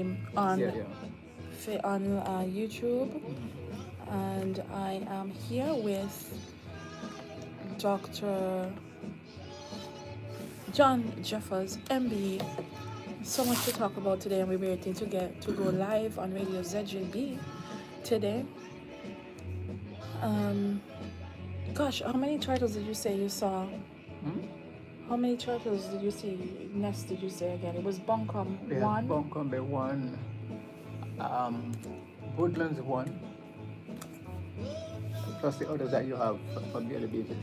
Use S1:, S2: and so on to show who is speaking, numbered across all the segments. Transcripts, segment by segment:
S1: on
S2: Yeah, yeah.
S1: YouTube, and I am here with Dr. John Jeffers, MB. So much to talk about today, and we're waiting to get to go live on Radio ZJB today. Um, Gosh, how many turtles did you say you saw?
S2: Hmm?
S1: How many turtles did you see? Nests did you say again? It was Bunkum
S2: We had
S1: one.
S2: Buncombe one, um, Woodlands one, plus the others that you have from the other beaches.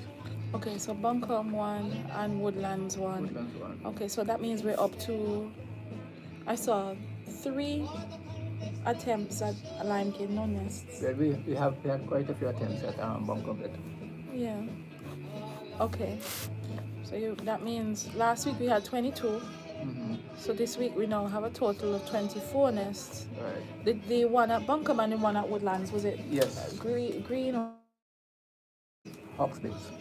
S1: Okay, so Bunkum one and Woodlands one.
S2: Woodlands one.
S1: Okay, so that means we're up to. I saw 3 attempts at Lime Cave, no nests.
S2: Yeah, we had quite a few attempts at Buncombe.
S1: Yeah. Okay. So that means last week we had 22.
S2: Mm-hmm.
S1: So this week we now have a total of 24 nests.
S2: Right.
S1: The one at Bunkum and the one at Woodlands, was it
S2: Yes.
S1: green or?
S2: Hawksbills.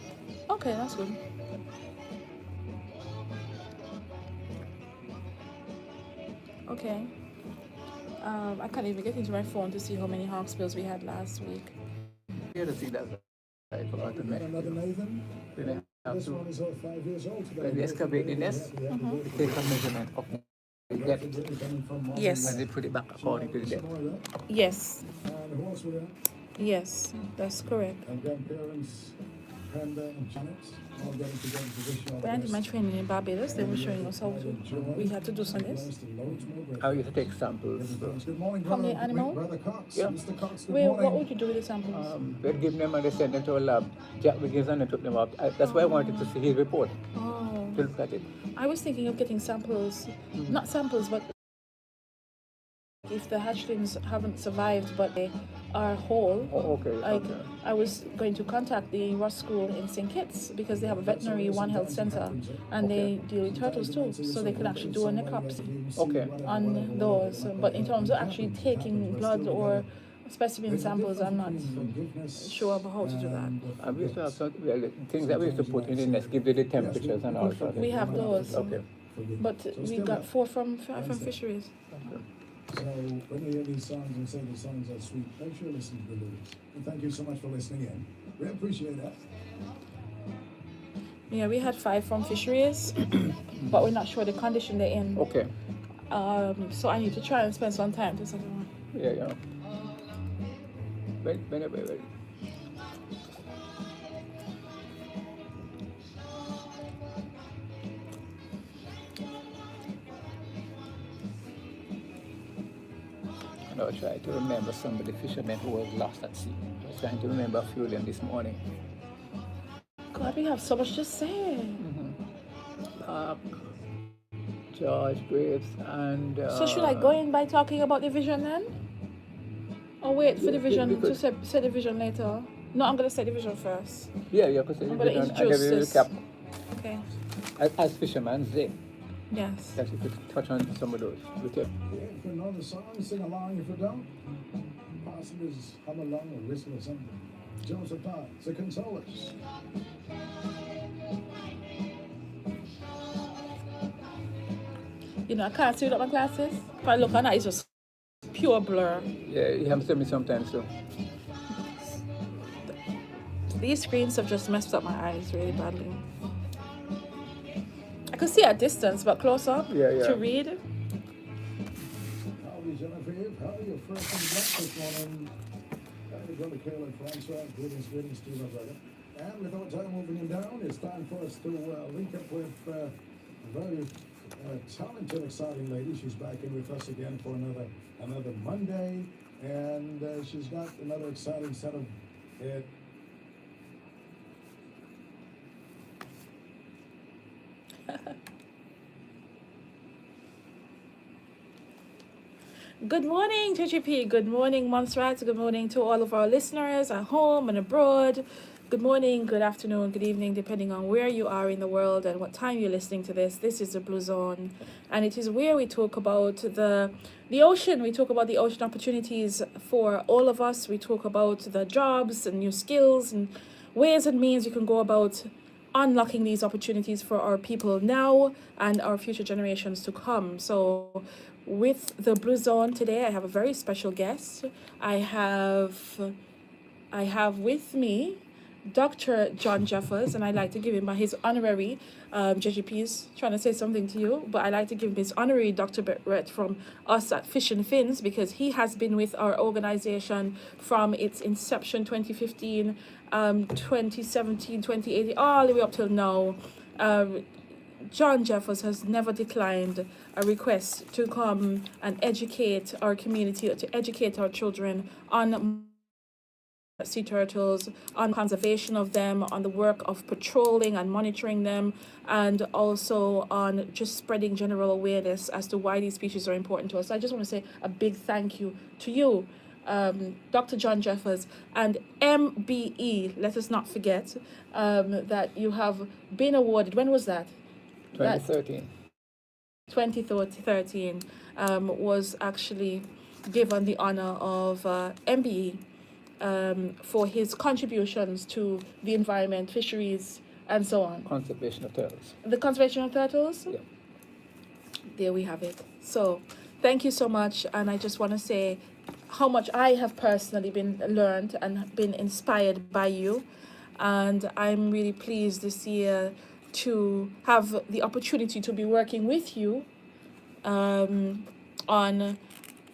S1: Okay, that's good. Okay. I can't even get into my phone to see how many hawksbills we had last week.
S2: Here to see that. I forgot to mention.
S3: Another Nathan.
S2: We may have
S3: This
S2: to,
S3: one is 5 years old today.
S2: when we excavate the nest, take a measurement of the depth
S1: Yes.
S2: and they put it back according to the depth.
S1: Yes.
S3: And who else were there?
S1: Yes, that's correct.
S3: And grandparents, Brenda and Janet, all getting together to wish you all the
S1: When I did my
S3: best.
S1: training in Barbados, they were showing us how we had to do some of this.
S2: How you take samples.
S3: Good morning,
S1: From the
S3: brother.
S1: animal?
S3: Brother Cox.
S2: Yeah.
S3: Mr. Cox, good
S1: Wait,
S3: morning.
S1: what would you do with the samples?
S2: We'd give them and they send them to a lab. Jack Wiggins and they took them up. That's why I wanted to see his report,
S1: Oh,
S2: to look at it.
S1: I was thinking of getting samples, not samples, but if the hatchlings haven't survived but they are whole.
S2: Oh, okay.
S1: Like,
S2: Okay.
S1: I was going to contact the Ross School in St. Kitts because they have a veterinary One Health Center and they deal with turtles too, so they could actually do a necropsy
S2: Okay.
S1: on those. But in terms of actually taking blood or specimen samples, I'm not sure about how to do that.
S2: And we used to have some things that we used to put in the nest, give it the temperatures and all sorts.
S1: We have those,
S2: Okay.
S1: but we got 4 from fisheries.
S3: So when you hear these songs and say the songs are sweet, make sure you listen to the lyrics. And thank you so much for listening in. We appreciate that.
S1: Yeah, we had 5 from fisheries, but we're not sure the condition they're in.
S2: Okay.
S1: So I need to try and spend some time to settle one.
S2: Yeah, yeah. Wait. And I was trying to remember some of the fishermen who was lost at sea. I was trying to remember a few of them this morning.
S1: God, we have so much to say.
S2: Park, George Graves, and.
S1: So should I go in by talking about the vision then? Or wait for the vision to
S2: because-
S1: say the vision later? No, I'm going to say the vision first.
S2: Yeah, because
S1: I'm gonna
S2: and
S1: introduce
S2: then we
S1: this.
S2: recap
S1: Okay.
S2: as fishermen, they
S1: Yes.
S2: that you could touch on some of those. With your,
S3: If you know the song, sing along. If you don't, possibly just hum along or whistle or something. Joseph Pines, the Consolers.
S1: You know, I can't see without my glasses. If I look on that, it's just pure blur.
S2: yeah, you have to me sometimes too.
S1: These screens have just messed up my eyes really badly. I could see at distance, but close up
S2: Yeah.
S1: to read.
S3: Howdy, Genevieve. How are you first and black this morning? Howdy, Brother Caleb Francois. Greetings to you, my brother. And without time moving him down, it's time for us to link up with a very talented, exciting lady. She's back in with us again for another Monday. And she's got another exciting set of it.
S1: Good morning, JGP. Good morning, Montserrat. Good morning to all of our listeners at home and abroad. Good morning, good afternoon, good evening, depending on where you are in the world and what time you're listening to this. This is the Blue Zone, and it is where we talk about the ocean. We talk about the ocean opportunities for all of us. We talk about the jobs and new skills and ways and means you can go about unlocking these opportunities for our people now and our future generations to come. So with the Blue Zone today, I have a very special guest. I have with me Dr. John Jeffers, and I'd like to give him his honorary. JGP is trying to say something to you, but I'd like to give him his honorary doctorate from us at Fish and Fins, because he has been with our organization from its inception 2015, 2017, 2018, all the way up till now. John Jeffers has never declined a request to come and educate our community, to educate our children on sea turtles, on conservation of them, on the work of patrolling and monitoring them, and also on just spreading general awareness as to why these species are important to us. I just want to say a big thank you to you, Dr. John Jeffers, and MBE. Let us not forget that you have been awarded. When was that?
S2: 2013.
S1: 2013 was actually given the honor of MBE for his contributions to the environment, fisheries, and so on.
S2: Conservation of turtles.
S1: The conservation of turtles?
S2: Yeah.
S1: There we have it. So, thank you so much, and I just want to say how much I have personally been learned and been inspired by you, and I'm really pleased this year to have the opportunity to be working with you on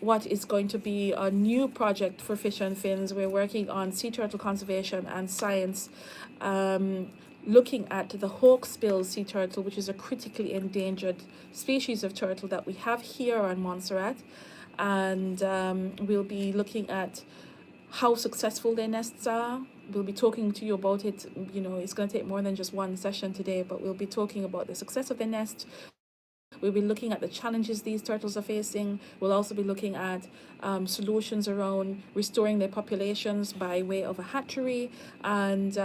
S1: what is going to be a new project for Fish and Fins. We're working on sea turtle conservation and science, looking at the hawksbill sea turtle, which is a critically endangered species of turtle that we have here on Montserrat. And we'll be looking at how successful their nests are. We'll be talking to you about it. You know, it's going to take more than just one session today, but we'll be talking about the success of their nest. We'll be looking at the challenges these turtles are facing. We'll also be looking at solutions around restoring their populations by way of a hatchery. And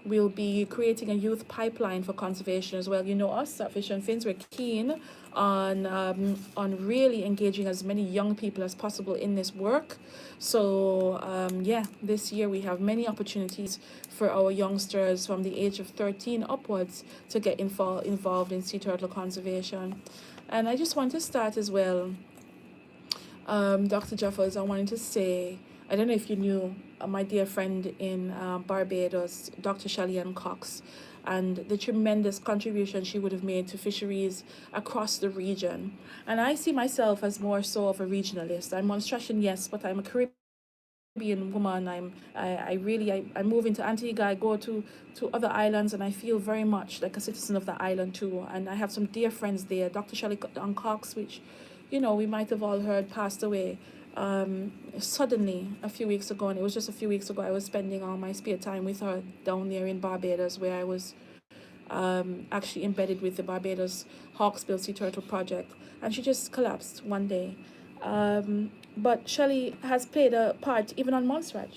S1: we'll be creating a youth pipeline for conservation as well. You know, us at Fish and Fins, we're keen on really engaging as many young people as possible in this work. So this year we have many opportunities for our youngsters from the age of 13 upwards to get involved in sea turtle conservation. And I just want to start as well, Dr. Jeffers, I wanted to say, I don't know if you knew my dear friend in Barbados, Dr. Shelley-Ann Cox, and the tremendous contribution she would have made to fisheries across the region. And I see myself as more so of a regionalist. I'm Monstratian, yes, but I'm a Caribbean woman. I move into Antigua, I go to other islands, and I feel very much like a citizen of the island too. And I have some dear friends there. Dr. Shelley-Ann Cox, which, you know, we might have all heard passed away suddenly a few weeks ago, and it was just a few weeks ago. I was spending all my spare time with her down there in Barbados, where I was actually embedded with the Barbados Hawksbill Sea Turtle Project, and she just collapsed one day. But Shelley has played a part even on Montserrat.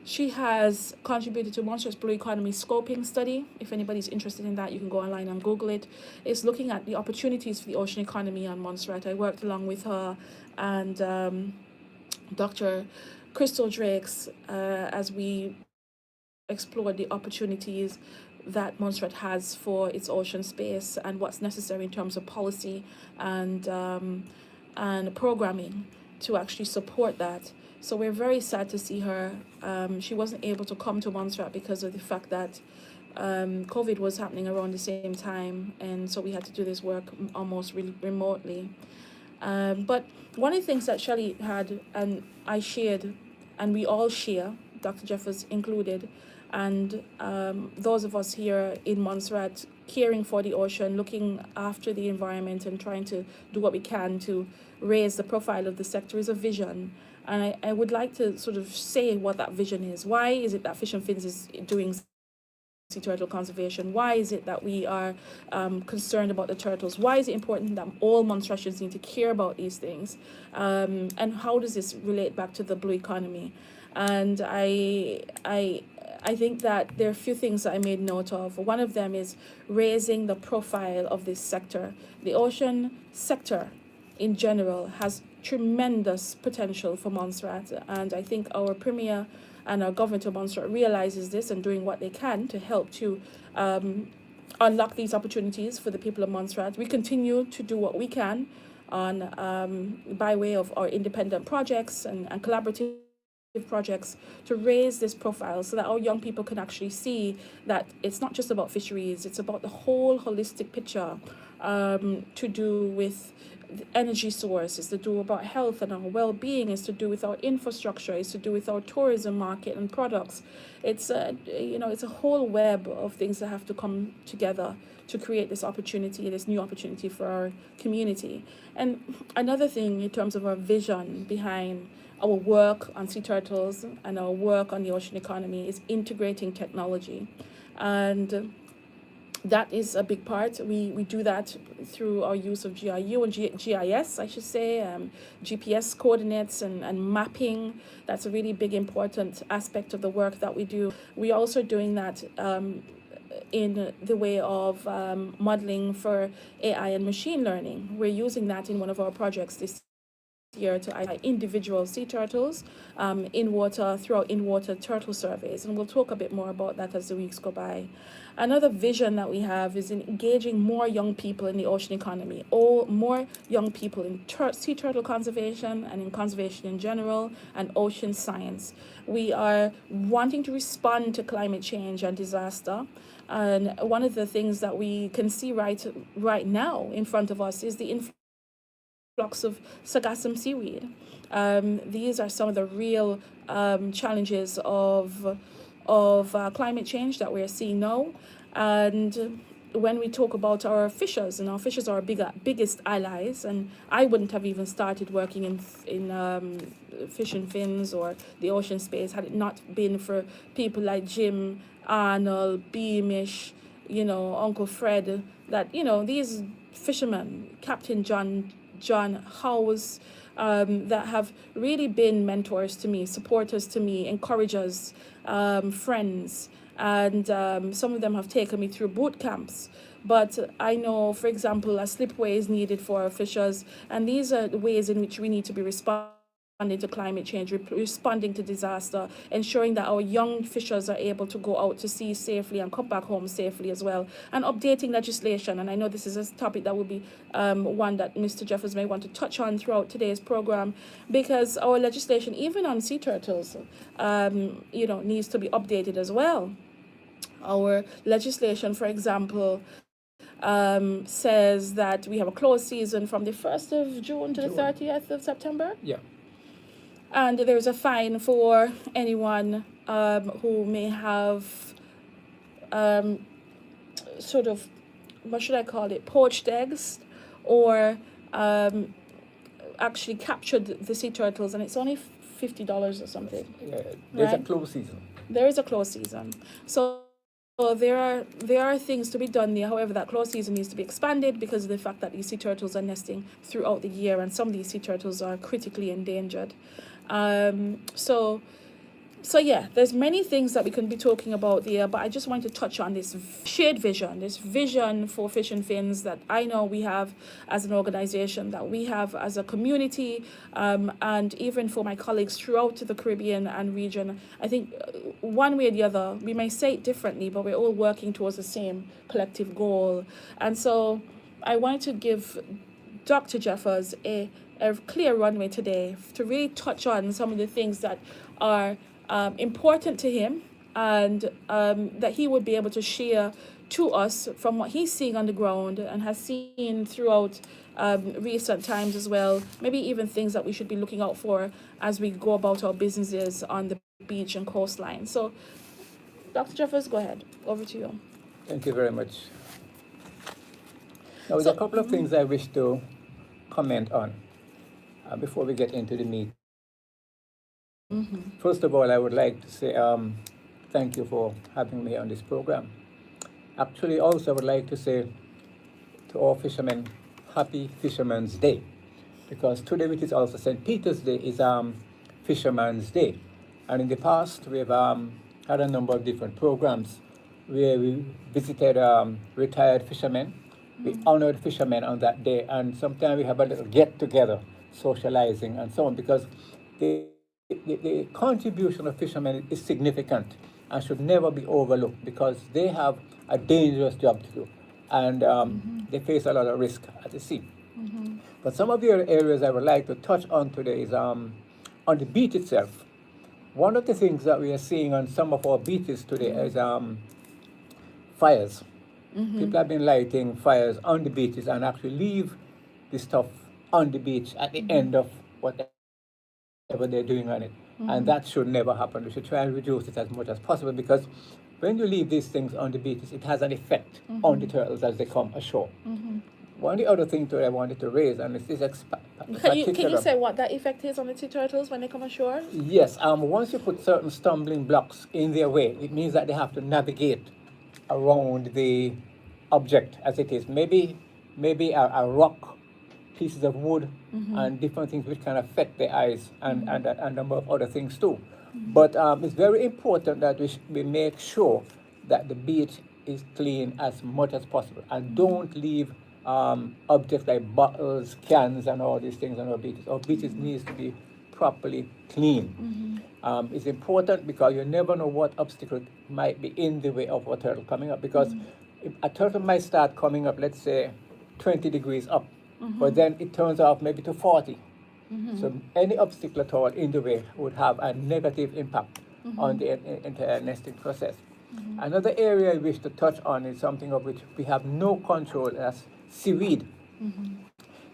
S1: She has contributed to Montserrat's Blue Economy Scoping Study. If anybody's interested in that, you can go online and Google it. It's looking at the opportunities for the ocean economy on Montserrat. I worked along with her and Dr. Crystal Drakes as we explored the opportunities that Montserrat has for its ocean space and what's necessary in terms of policy and programming to actually support that. So we're very sad to see her. She wasn't able to come to Montserrat because of the fact that COVID was happening around the same time, and so we had to do this work almost remotely. But one of the things that Shelley had, and I shared, and we all share, Dr. Jeffers included, and those of us here in Montserrat caring for the ocean, looking after the environment and trying to do what we can to raise the profile of the sector, is a vision. And I would like to sort of say what that vision is. Why is it that Fish and Fins is doing sea turtle conservation? Why is it that we are concerned about the turtles? Why is it important that all Montserratians need to care about these things? And how does this relate back to the blue economy? And I think that there are a few things that I made note of. One of them is raising the profile of this sector. The ocean sector in general has tremendous potential for Montserrat, and I think our Premier and our government of Montserrat realizes this and doing what they can to help to unlock these opportunities for the people of Montserrat. We continue to do what we can on by way of our independent projects and collaborative projects to raise this profile so that our young people can actually see that it's not just about fisheries, it's about the whole holistic picture, to do with the energy source, is to do about health and our well-being, is to do with our infrastructure, is to do with our tourism market and products. It's it's a whole web of things that have to come together to create this opportunity, this new opportunity for our community. And another thing in terms of our vision behind our work on sea turtles and our work on the ocean economy is integrating technology. And that is a big part. We do that through our use of GIU and GIS, I should say, GPS coordinates and mapping. That's a really big, important aspect of the work that we do. We are also doing that in the way of modeling for AI and machine learning. We're using that in one of our projects this year to identify individual sea turtles in water through our in-water turtle surveys, and we'll talk a bit more about that as the weeks go by. Another vision that we have is in engaging more young people in the ocean economy, or more young people in sea turtle conservation and in conservation in general and ocean science. We are wanting to respond to climate change and disaster, and one of the things that we can see right now in front of us is the influx of sargassum seaweed. These are some of the real challenges of climate change that we're seeing now. And when we talk about our fishers, and our fishers are our biggest allies, and I wouldn't have even started working in fish and fins or the ocean space had it not been for people like Jim, Arnold, Beamish, Uncle Fred, that, these fishermen, Captain John Howes, that have really been mentors to me, supporters to me, encouragers, friends, and some of them have taken me through boot camps. But I know, for example, a slipway is needed for our fishers, and these are the ways in which we need to be responding to climate change, responding to disaster, ensuring that our young fishers are able to go out to sea safely and come back home safely as well, and updating legislation. And I know this is a topic that will be one that Mr. Jeffers may want to touch on throughout today's program, because our legislation, even on sea turtles, needs to be updated as well. Our legislation, for example, says that we have a closed season from the 1st of June to the 30th of September.
S2: Yeah.
S1: And there's a fine for anyone who may have sort of, what should I call it, poached eggs, or actually captured the sea turtles, and it's only $50 or something.
S2: Yeah, there's
S1: right?
S2: a closed season.
S1: There is a closed season. So there are things to be done there. However, that closed season needs to be expanded because of the fact that these sea turtles are nesting throughout the year, and some of these sea turtles are critically endangered. So yeah, there's many things that we can be talking about there, but I just want to touch on this shared vision, this vision for Fish and Fins that I know we have as an organization, that we have as a community, and even for my colleagues throughout the Caribbean and region. I think one way or the other, we may say it differently, but we're all working towards the same collective goal. And so I wanted to give Dr. Jeffers a clear runway today to really touch on some of the things that are important to him, and that he would be able to share to us from what he's seeing on the ground and has seen throughout recent times as well. Maybe even things that we should be looking out for as we go about our businesses on the beach and coastline. So, Dr. Jeffers, go ahead. Over to you.
S2: Thank you very much. Now, there's a couple of things I wish to comment on before we get into the meat. First of all, I would like to say thank you for having me on this program. Actually, also, I would like to say to all fishermen, Happy Fisherman's Day, because today, which is also St. Peter's Day, is Fisherman's Day. And in the past, we've had a number of different programs where we visited retired fishermen. We honored fishermen on that day, and sometimes we have a little get-together, socializing and so on, because the contribution of fishermen is significant and should never be overlooked, because they have a dangerous job to do, and they face a lot of risk at the sea. But some of the other areas I would like to touch on today is on the beach itself. One of the things that we are seeing on some of our beaches today is fires. People have been lighting fires on the beaches and actually leave the stuff on the beach at the end of whatever they're doing on it. And that should never happen. We should try and reduce it as much as possible, because when you leave these things on the beaches, it has an effect on the turtles as they come ashore. One of the other things that I wanted to raise, and this is
S1: Can you say what that effect is on the sea turtles when they come ashore?
S2: Yes, once you put certain stumbling blocks in their way, it means that they have to navigate around the object as it is. Maybe a rock, pieces of wood, and different things which can affect the eyes and a number of other things too. But it's very important that we make sure that the beach is clean as much as possible, and don't leave objects like bottles, cans, and all these things on our beaches. Our beaches needs to be properly clean. It's important because you never know what obstacle might be in the way of a turtle coming up, because if a turtle might start coming up, let's say 20 degrees up, but then it turns off maybe to 40. So any obstacle at all in the way would have a negative impact on the entire nesting process. Another area I wish to touch on is something of which we have no control, as seaweed.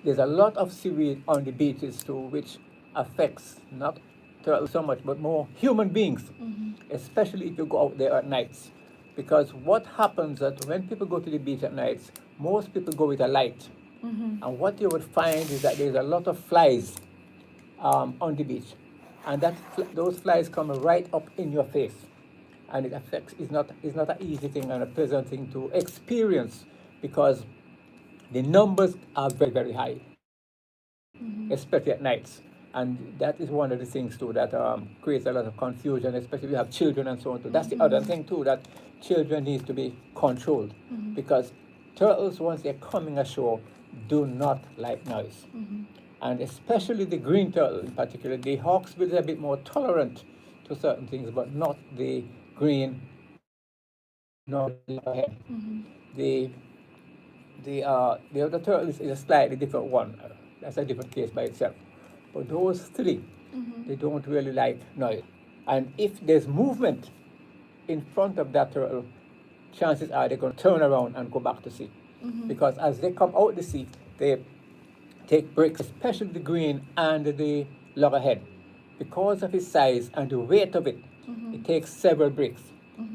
S2: There's a lot of seaweed on the beaches too, which affects not turtles so much, but more human beings, especially if you go out there at nights. Because what happens that when people go to the beach at nights, most people go with a light. And what you would find is that there's a lot of flies on the beach. And those flies come right up in your face. And it affects, it's not an easy thing and a pleasant thing to experience, because the numbers are very, very high, especially at nights. And that is one of the things too that creates a lot of confusion, especially if you have children and so on too. That's the other thing too, that children need to be controlled, because turtles, once they're coming ashore, do not like noise. And especially the green turtle in particular. The hawksbill is a bit more tolerant to certain things, but not the green nor the leatherhead. The other turtle is a slightly different one. That's a different case by itself. But those three, they don't really like noise. And if there's movement in front of that turtle, chances are they're going to turn around and go back to sea. Because as they come out the sea, they take breaks, especially the green and the loggerhead. Because of its size and the weight of it, it takes several breaks.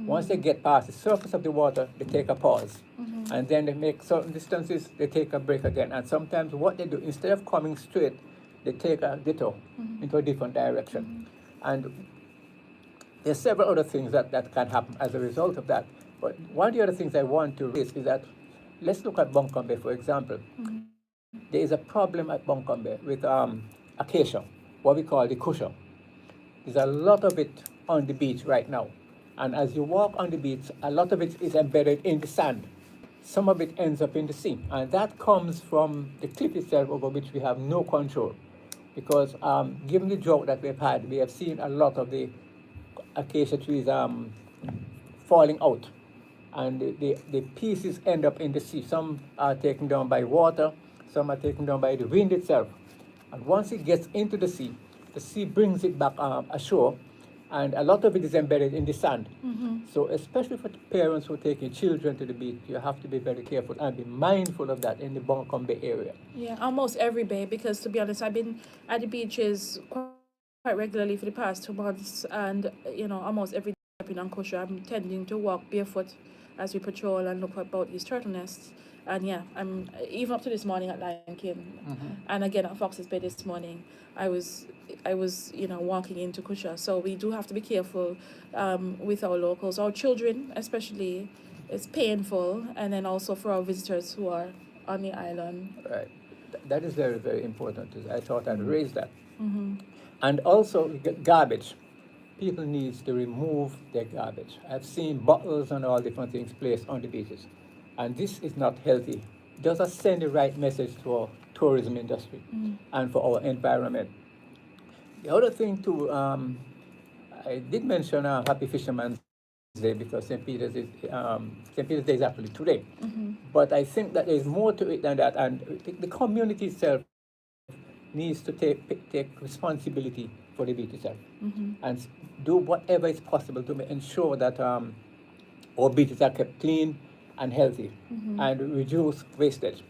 S2: Once they get past the surface of the water, they take a pause. And then they make certain distances, they take a break again. And sometimes what they do, instead of coming straight, they take a detour into a different direction. And there's several other things that can happen as a result of that. But one of the other things I want to raise is that, let's look at Buncombe Bay, for example. There is a problem at Buncombe Bay with acacia, what we call the cushion. There's a lot of it on the beach right now. And as you walk on the beach, a lot of it is embedded in the sand. Some of it ends up in the sea. And that comes from the cliff itself, over which we have no control. Because given the drought that we've had, we have seen a lot of the acacia trees falling out. And the pieces end up in the sea. Some are taken down by water, some are taken down by the wind itself. And once it gets into the sea brings it back ashore, and a lot of it is embedded in the sand. So especially for parents who are taking children to the beach, you have to be very careful and be mindful of that in the Buncombe Bay area.
S1: Yeah, almost every bay, because to be honest, I've been at the beaches quite regularly for the past 2 months, and almost every day I've been on Kosher. I'm tending to walk barefoot as we patrol and look about these turtle nests. And yeah, I'm even up to this morning at Lion King, and again at Fox's Bay this morning. I was walking into Kusha. So we do have to be careful with our locals, our children especially. It's painful, and then also for our visitors who are on the island.
S2: Right, that is very, very important. I thought I'd raise that. And also garbage. People need to remove their garbage. I've seen bottles and all different things placed on the beaches. And this is not healthy. It doesn't send the right message to our tourism industry and for our environment. The other thing too, I did mention Happy Fisherman's Day because St. Peter's Day is actually today. But I think that there's more to it than that, and the community itself needs to take responsibility for the beach itself and do whatever is possible to ensure that our beaches are kept clean and healthy and reduce wastage.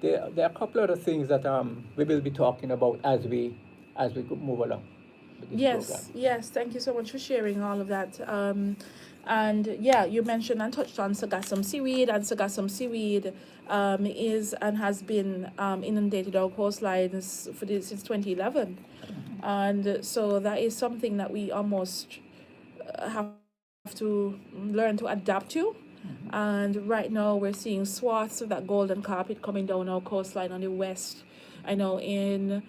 S2: There are a couple other things that we will be talking about as we move along with this program.
S1: Yes, thank you so much for sharing all of that. And yeah, you mentioned and touched on sargassum seaweed, and sargassum seaweed is and has been inundated our coastlines since 2011. And so that is something that we almost have to learn to adapt to. And right now we're seeing swaths of that golden carpet coming down our coastline on the west. I know in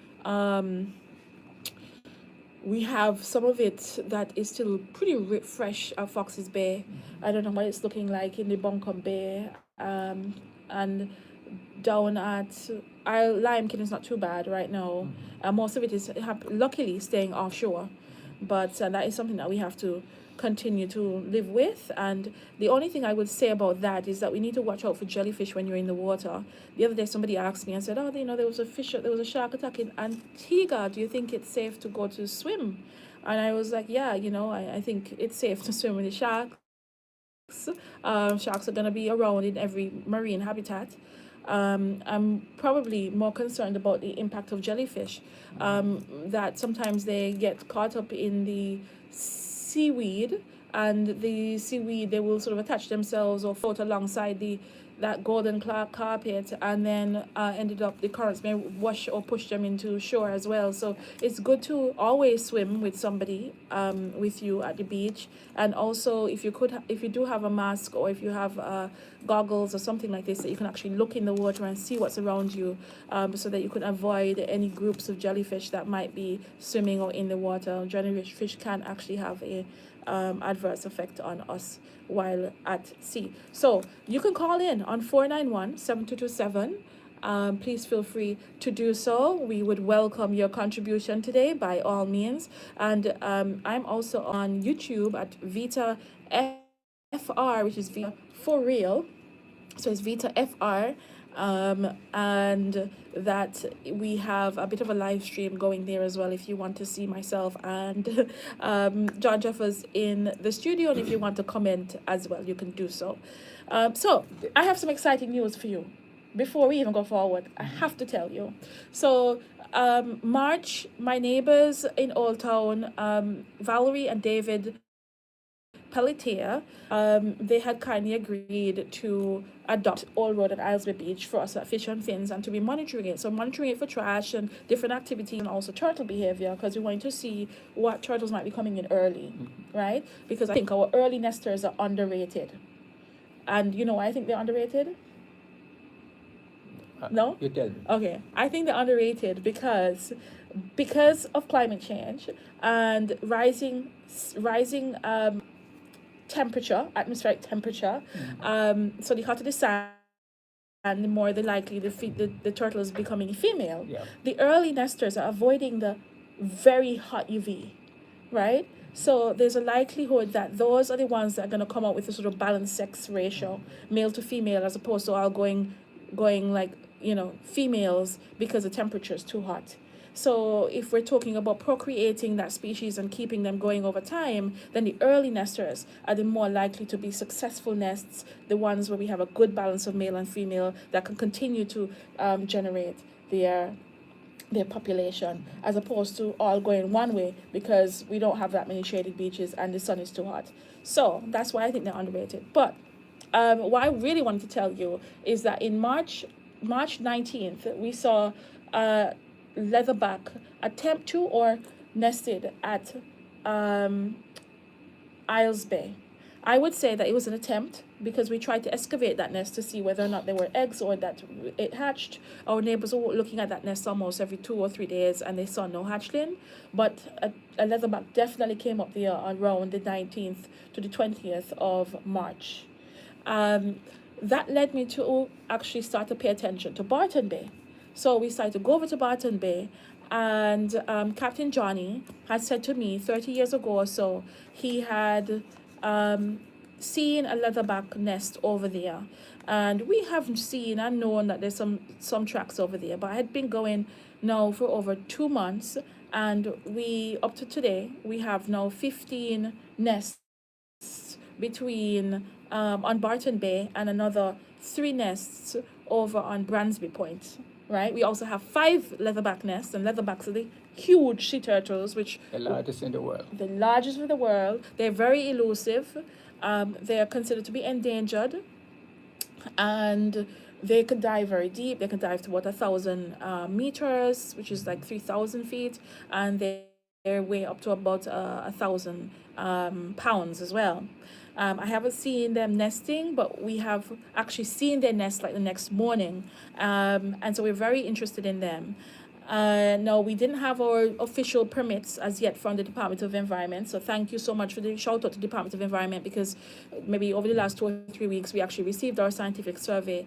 S1: we have some of it that is still pretty fresh at Fox's Bay. I don't know what it's looking like in the Buncombe Bay. And down at Lime Kiln is not too bad right now. Most of it is luckily staying offshore. But that is something that we have to continue to live with. And the only thing I would say about that is that we need to watch out for jellyfish when you're in the water. The other day somebody asked me and said, there was a shark attack in Antigua. Do you think it's safe to go to swim? And I was like, yeah, I think it's safe to swim with the sharks. Sharks are going to be around in every marine habitat. I'm probably more concerned about the impact of jellyfish, that sometimes they get caught up in the seaweed, and the seaweed, they will sort of attach themselves or float alongside that golden carpet, and then the currents may wash or push them into shore as well. So it's good to always swim with somebody with you at the beach. And also if you do have a mask, or if you have goggles or something like this, that you can actually look in the water and see what's around you, so that you can avoid any groups of jellyfish that might be swimming or in the water. Jellyfish can actually have a adverse effect on us while at sea. So you can call in on 491-7227. Please feel free to do so. We would welcome your contribution today by all means. And I'm also on YouTube at Veta FR, which is Veta for real. So it's Veta FR. And that we have a bit of a live stream going there as well if you want to see myself and John Jeffers in the studio, and if you want to comment as well, you can do so. So I have some exciting news for you before we even go forward. I have to tell you. So March, my neighbors in Old Town, Valerie and David Pelletier, they had kindly agreed to adopt Old Road at Islesby Beach for us at Fish and Fins, and to be monitoring it. So monitoring it for trash and different activities, and also turtle behavior, because we wanted to see what turtles might be coming in early, right? Because I think our early nesters are underrated. And you know why I think they're underrated? No?
S2: You tell me.
S1: Okay. I think they're underrated because of climate change and rising atmospheric temperature. So the hotter the sand, the more likely the turtle is becoming female.
S2: Yeah.
S1: The early nesters are avoiding the very hot UV, right? So there's a likelihood that those are the ones that are going to come out with a sort of balanced sex ratio, male to female, as opposed to all going like, females because the temperature is too hot. So if we're talking about procreating that species and keeping them going over time, then the early nesters are the more likely to be successful nests, the ones where we have a good balance of male and female that can continue to generate their population, as opposed to all going one way because we don't have that many shaded beaches and the sun is too hot. So that's why I think they're underrated. But what I really wanted to tell you is that in March 19th, we saw leatherback attempt to or nested at Isles Bay. I would say that it was an attempt because we tried to excavate that nest to see whether or not there were eggs or that it hatched. Our neighbors were looking at that nest almost every 2 or 3 days and they saw no hatchling. But a leatherback definitely came up there around the 19th to the 20th of March. That led me to actually start to pay attention to Barton Bay. So we started to go over to Barton Bay, and Captain Johnny had said to me 30 years ago or so, he had seen a leatherback nest over there, and we have seen and known that there's some tracks over there, but I had been going now for over 2 months, and we up to today we have now 15 nests between on Barton Bay and another 3 nests over on Bransby Point. Right. We also have 5 leatherback nests, and leatherbacks are the huge sea turtles, which
S2: The largest in the world.
S1: the largest in the world. They're very elusive. They are considered to be endangered, and they can dive very deep. They can dive to about 1,000 meters, which is like 3,000 feet, and they weigh up to about 1,000 pounds as well. I haven't seen them nesting, but we have actually seen their nest like the next morning, and so we're very interested in them. No, we didn't have our official permits as yet from the Department of Environment. So thank you so much for the shout out to the Department of Environment, because maybe over the last 2 or 3 weeks, we actually received our scientific survey,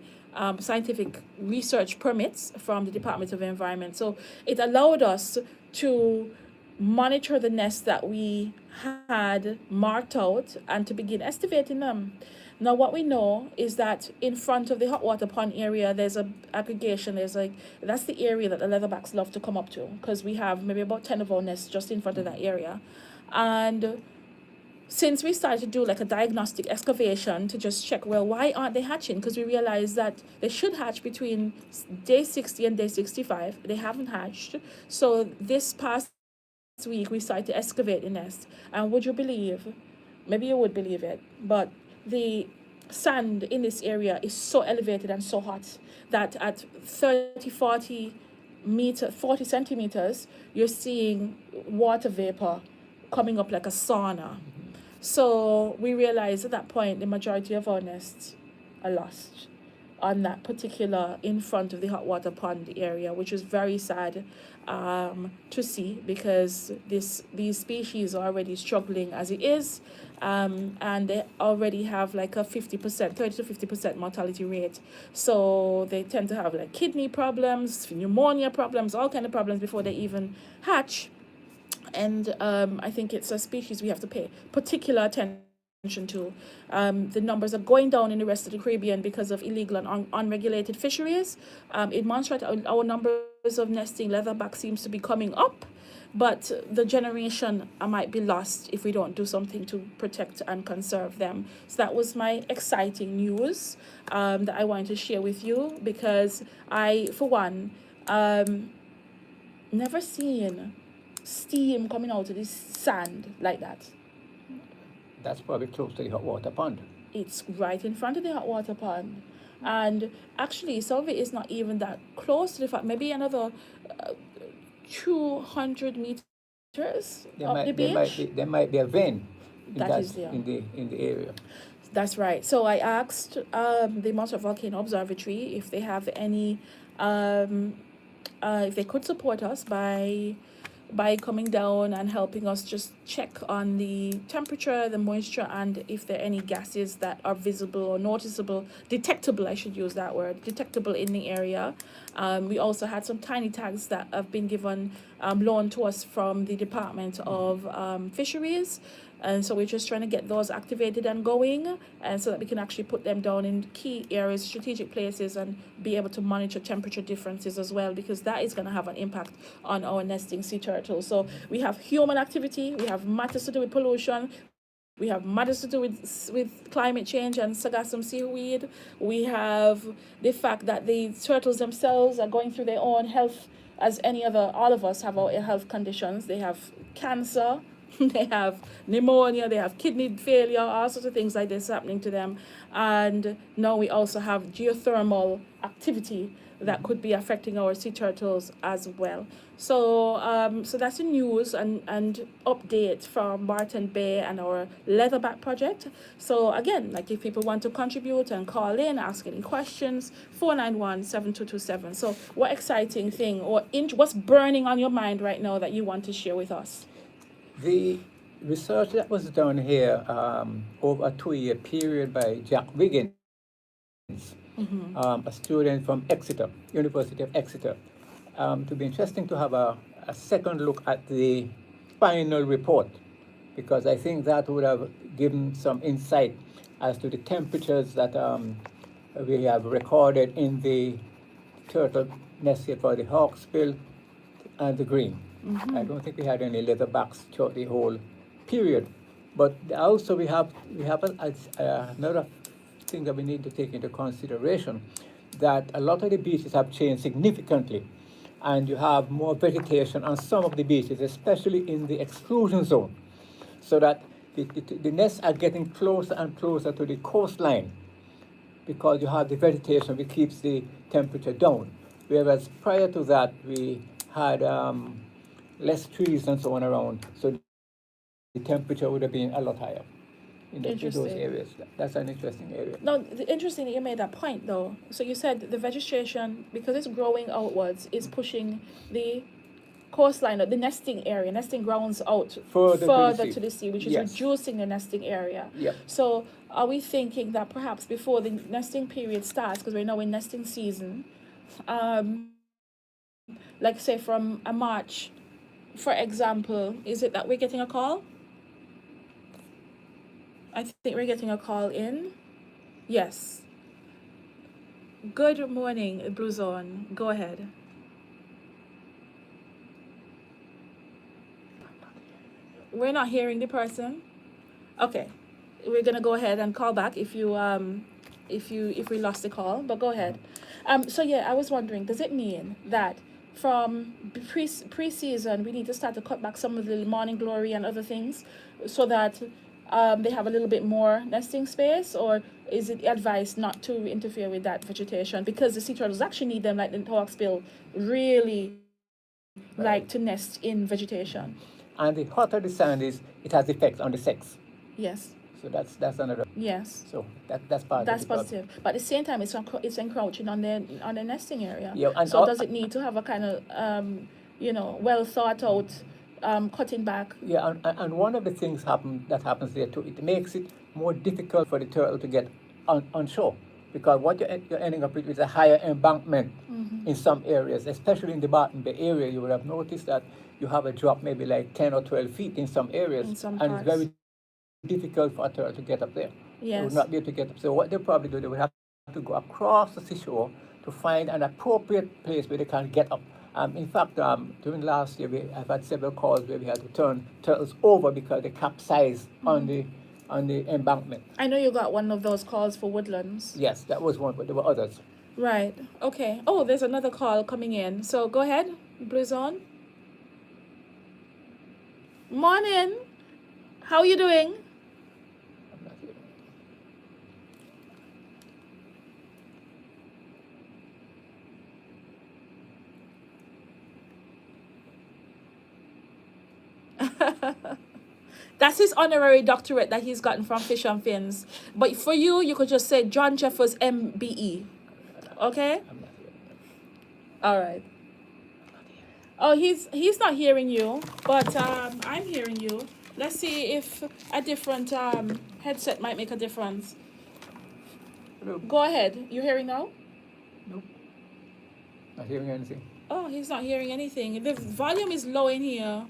S1: scientific research permits from the Department of Environment. So it allowed us to monitor the nests that we had marked out and to begin estimating them. Now, what we know is that in front of the hot water pond area, there's a aggregation. That's the area that the leatherbacks love to come up to, because we have maybe about 10 of our nests just in front of that area. And since we started to do like a diagnostic excavation to just check, well, why aren't they hatching? Because we realized that they should hatch between day 60 and day 65. They haven't hatched. So this past week, we started to excavate the nest. And would you believe, maybe you would believe it, but the sand in this area is so elevated and so hot that at 40 centimeters, you're seeing water vapor coming up like a sauna. So we realized at that point the majority of our nests are lost on that particular in front of the hot water pond area, which is very sad to see, because these species are already struggling as it is, and they already have like a 30 to 50% mortality rate. So they tend to have like kidney problems, pneumonia problems, all kind of problems before they even hatch. And I think it's a species we have to pay particular attention to. The numbers are going down in the rest of the Caribbean because of illegal and unregulated fisheries. In Montserrat, our numbers of nesting leatherback seems to be coming up, but the generation might be lost if we don't do something to protect and conserve them. So that was my exciting news that I wanted to share with you, because I, for one, never seen steam coming out of this sand like that.
S2: That's probably close to the hot water pond.
S1: It's right in front of the hot water pond. And actually, some of it is not even that close to the fact, maybe another 200 meters up the beach.
S2: There might be a vein
S1: in
S2: the area.
S1: That's right. So I asked the Montserrat Volcano Observatory if they have any, if they could support us by coming down and helping us just check on the temperature, the moisture, and if there are any gases that are visible or noticeable, detectable, I should use that word, detectable in the area. We also had some tiny tags that have been given, loaned to us from the Department of Fisheries. And so we're just trying to get those activated and going, and so that we can actually put them down in key areas, strategic places, and be able to monitor temperature differences as well, because that is going to have an impact on our nesting sea turtles. So we have human activity, we have matters to do with pollution, we have matters to do with climate change and sargassum seaweed. We have the fact that the turtles themselves are going through their own health, as all of us have our health conditions. They have cancer, they have pneumonia, they have kidney failure, all sorts of things like this happening to them. And now we also have geothermal activity that could be affecting our sea turtles as well. So so that's the news and update from Barton Bay and our leatherback project. So again, like if people want to contribute and call in, ask any questions, 491-7227. So what exciting thing or what's burning on your mind right now that you want to share with us?
S2: The research that was done here over a 2-year period by Jack Wiggins, a student from Exeter, University of Exeter. To be interesting to have a second look at the final report because I think that would have given some insight as to the temperatures that we have recorded in the turtle nest here for the hawksbill and the green. I don't think we had any leatherbacks throughout the whole period. But also another thing that we need to take into consideration, that a lot of the beaches have changed significantly, and you have more vegetation on some of the beaches, especially in the exclusion zone, so that the nests are getting closer and closer to the coastline because you have the vegetation which keeps the temperature down. Whereas prior to that, we had less trees and so on around, so the temperature would have been a lot higher in those
S1: Interesting.
S2: areas. That's an interesting area.
S1: No, interesting that you made that point though. So you said the vegetation, because it's growing outwards, is pushing the coastline or the nesting grounds out
S2: Further
S1: to the sea, which is
S2: Yes.
S1: reducing the nesting area.
S2: Yep.
S1: So are we thinking that perhaps before the nesting period starts, because we're now in nesting season, like say from a March, for example, is it that we're getting a call? I think we're getting a call in. Yes. Good morning, Blue Zone. Go ahead. We're not hearing the person. Okay. We're gonna go ahead and call back if we lost the call, but go ahead. So yeah, I was wondering, does it mean that from pre-season we need to start to cut back some of the morning glory and other things so that they have a little bit more nesting space, or is it advised not to interfere with that vegetation because the sea turtles actually need them, like the hawksbill really like to nest in vegetation?
S2: And the hotter the sand is, it has effects on the sex.
S1: Yes.
S2: So that's another.
S1: Yes.
S2: So that's part
S1: That's
S2: of it.
S1: positive, but at the same time, it's encroaching on the nesting area.
S2: Yeah, and
S1: so does it need to have a kind of well thought out cutting back?
S2: Yeah, and one of the things that happens there too, it makes it more difficult for the turtle to get on shore, because what you're ending up with is a higher embankment in some areas, especially in the Barton Bay area. You would have noticed that you have a drop maybe like 10 or 12 feet in some areas,
S1: In some
S2: and
S1: parts.
S2: it's very difficult for a turtle to get up there. They
S1: Yes.
S2: would not be able to get up. So what they probably do, they would have to go across the seashore to find an appropriate place where they can get up. In fact, during last year, I've had several calls where we had to turn turtles over because they capsized on the embankment.
S1: I know you got one of those calls for woodlands.
S2: Yes, that was one, but there were others.
S1: Right. Okay. Oh, there's another call coming in. So go ahead, Blue Zone. Morning. How are you doing?
S2: I'm not here.
S1: That's his honorary doctorate that he's gotten from Fish and Fins. But for you, you could just say John Jeffers MBE. Okay?
S2: I'm not here.
S1: All right. Oh, he's not hearing you, but I'm hearing you. Let's see if a different headset might make a difference.
S2: Hello.
S1: Go ahead. You hearing now?
S2: Nope. Not hearing anything.
S1: Oh, he's not hearing anything. The volume is low in here.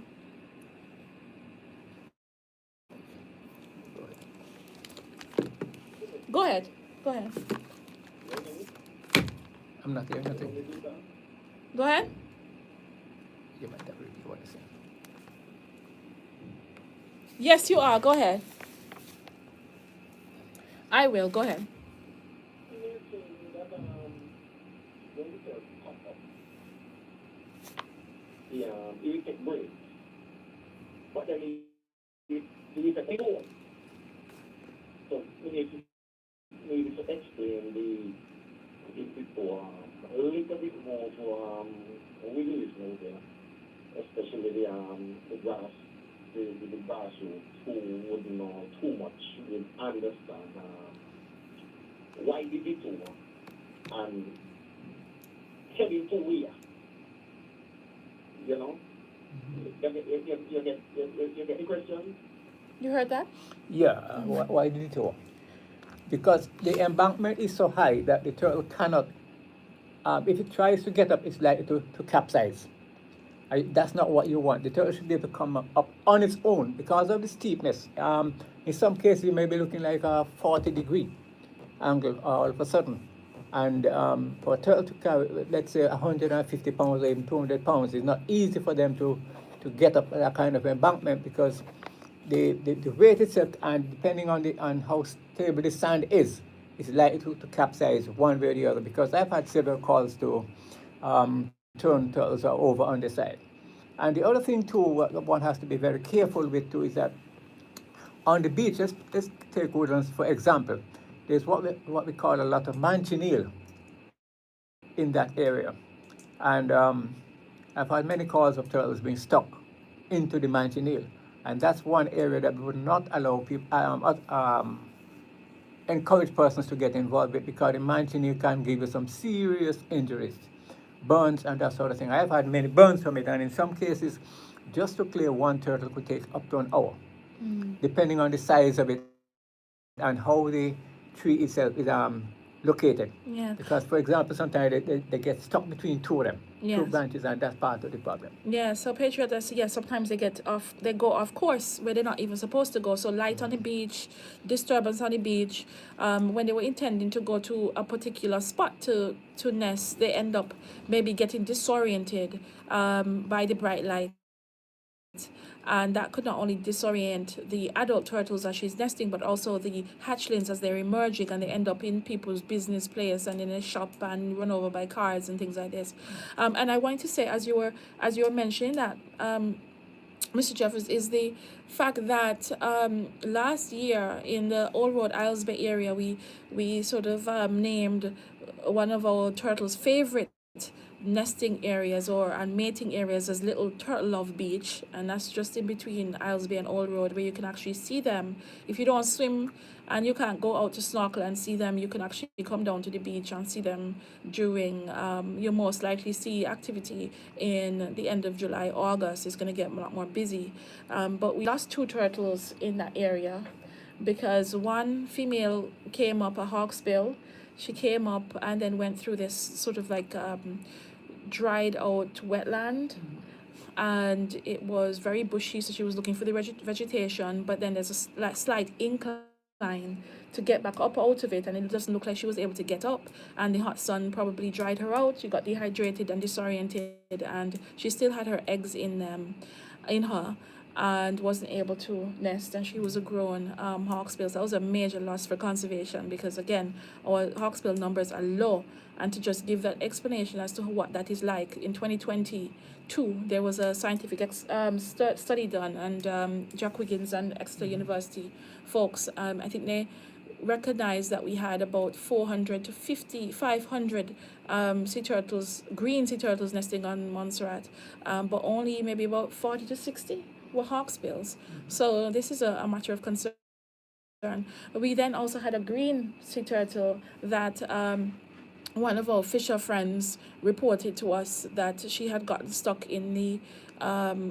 S1: Go ahead. Go ahead.
S2: I'm not hearing nothing.
S1: Go ahead.
S2: You might have repeat what I said.
S1: Yes, you are. Go ahead. I will. Go ahead.
S4: Irritate brain. But then it affects all. So we need to explain the before a little bit more for we listening there, especially the grass, the grass who wouldn't know too much, will understand why the detour and heading to where. You know? You get the question?
S1: You heard that?
S2: Yeah, why did it all? Because the embankment is so high that the turtle cannot, if it tries to get up, it's likely to capsize. That's not what you want. The turtle should be able to come up on its own because of the steepness. In some cases, you may be looking like a 40-degree angle all of a sudden. And for a turtle to carry, let's say, 150 pounds or even 200 pounds, it's not easy for them to get up that kind of embankment because the weight itself, and depending on how stable the sand is likely to capsize one way or the other. Because I've had several calls to turn turtles over on the side. And the other thing too, what one has to be very careful with too, is that on the beach, let's take Woodlands for example. There's what we call a lot of manchineel in that area, and I've had many calls of turtles being stuck into the manchineel, and that's one area that we would not allow people encourage persons to get involved with because the manchineel can give you some serious injuries, burns and that sort of thing. I've had many burns from it, and in some cases, just to clear one turtle could take up to an hour, depending on the size of it and how the tree itself is located. Because,
S1: Yeah.
S2: for example, sometimes they get stuck between two
S1: Yes.
S2: branches, and that's part of the problem.
S1: Yeah, so patriots, yeah, sometimes they go off course where they're not even supposed to go. So light on the beach, disturbance on the beach. When they were intending to go to a particular spot to nest, they end up maybe getting disoriented by the bright light. And that could not only disorient the adult turtles as she's nesting, but also the hatchlings as they're emerging, and they end up in people's business place and in a shop and run over by cars and things like this. And I want to say, as you were mentioning that, Mr. Jeffers, is the fact that last year in the Old Road Isles Bay area, we sort of named one of our turtles' favorite nesting areas and mating areas as Little Turtle Love Beach, and that's just in between Isles Bay and Old Road, where you can actually see them. If you don't swim and you can't go out to snorkel and see them, you can actually come down to the beach and see them during you most likely see activity in the end of July. August is going to get a lot more busy, but we lost two turtles in that area because one female came up a hawksbill. She came up and then went through this sort of like dried out wetland, and it was very bushy, so she was looking for the vegetation, but then there's a slight incline to get back up out of it, and it doesn't look like she was able to get up, and the hot sun probably dried her out. She got dehydrated and disoriented, and she still had her eggs in her, and wasn't able to nest, and she was a grown hawksbill. So that was a major loss for conservation because, again, our hawksbill numbers are low. And to just give that explanation as to what that is like, in 2022 there was a scientific study done, and Jack Wiggins and Exeter University folks, I think they recognized that we had about 400 to 500 sea turtles, green sea turtles nesting on Montserrat, but only maybe about 40 to 60 were hawksbills. So this is a matter of concern. We then also had a green sea turtle that one of our fisher friends reported to us that she had gotten stuck in the